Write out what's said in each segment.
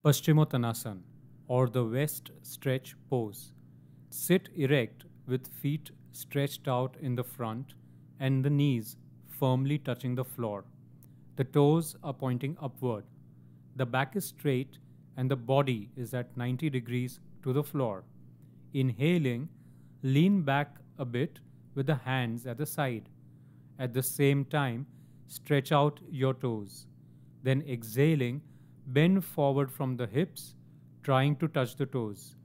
Paschimottanasana or the west stretch pose. Sit erect with feet stretched out in the front and the knees firmly touching the floor. The toes are pointing upward. The back is straight and the body is at 90 degrees to the floor. Inhaling, lean back a bit with the hands at the side. At the same time, stretch out your toes. Then exhaling, bend forward from the hips, trying to touch the toes.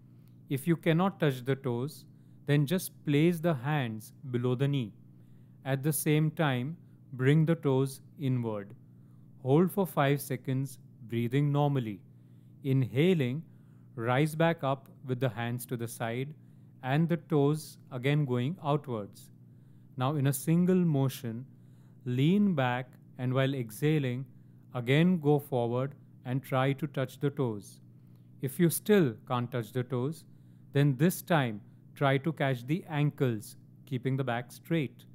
If you cannot touch the toes, then just place the hands below the knee. At the same time, bring the toes inward. Hold for 5 seconds, breathing normally. Inhaling, rise back up with the hands to the side and the toes again going outwards. Now in a single motion, lean back and while exhaling, again go forward and try to touch the toes. If you still can't touch the toes, then this time try to catch the ankles, keeping the back straight.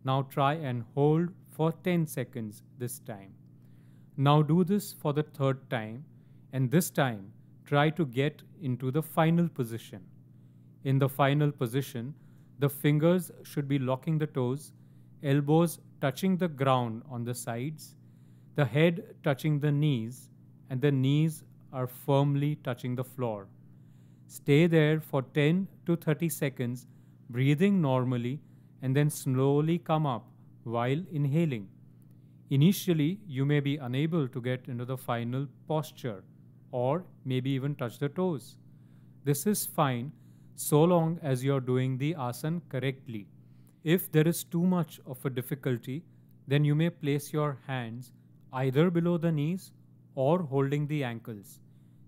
Now try and hold for 10 seconds this time. Now do this for the third time, and this time try to get into the final position. In the final position, the fingers should be locking the toes, elbows touching the ground on the sides, the head touching the knees, and the knees are firmly touching the floor. Stay there for 10 to 30 seconds, breathing normally, and then slowly come up while inhaling. Initially, you may be unable to get into the final posture or maybe even touch the toes. This is fine so long as you are doing the asana correctly. If there is too much of a difficulty, then you may place your hands either below the knees or holding the ankles.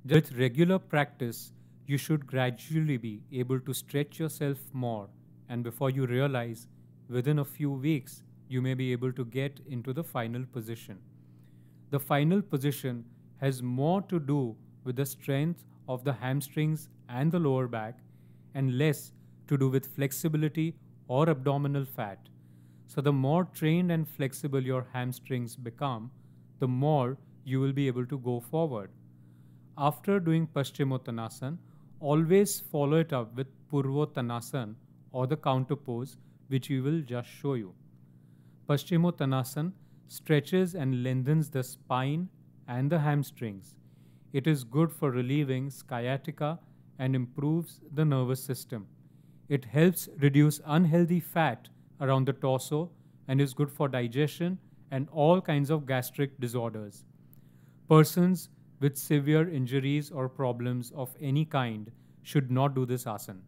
With regular practice, you should gradually be able to stretch yourself more, and before you realize, within a few weeks, you may be able to get into the final position. The final position has more to do with the strength of the hamstrings and the lower back and less to do with flexibility or abdominal fat. So the more trained and flexible your hamstrings become, the more you will be able to go forward. After doing Paschimottanasana, always follow it up with Purvottanasana or the counter pose, which we will just show you. Paschimottanasana stretches and lengthens the spine and the hamstrings. It is good for relieving sciatica and improves the nervous system. It helps reduce unhealthy fat around the torso and is good for digestion and all kinds of gastric disorders. Persons with severe injuries or problems of any kind should not do this asana.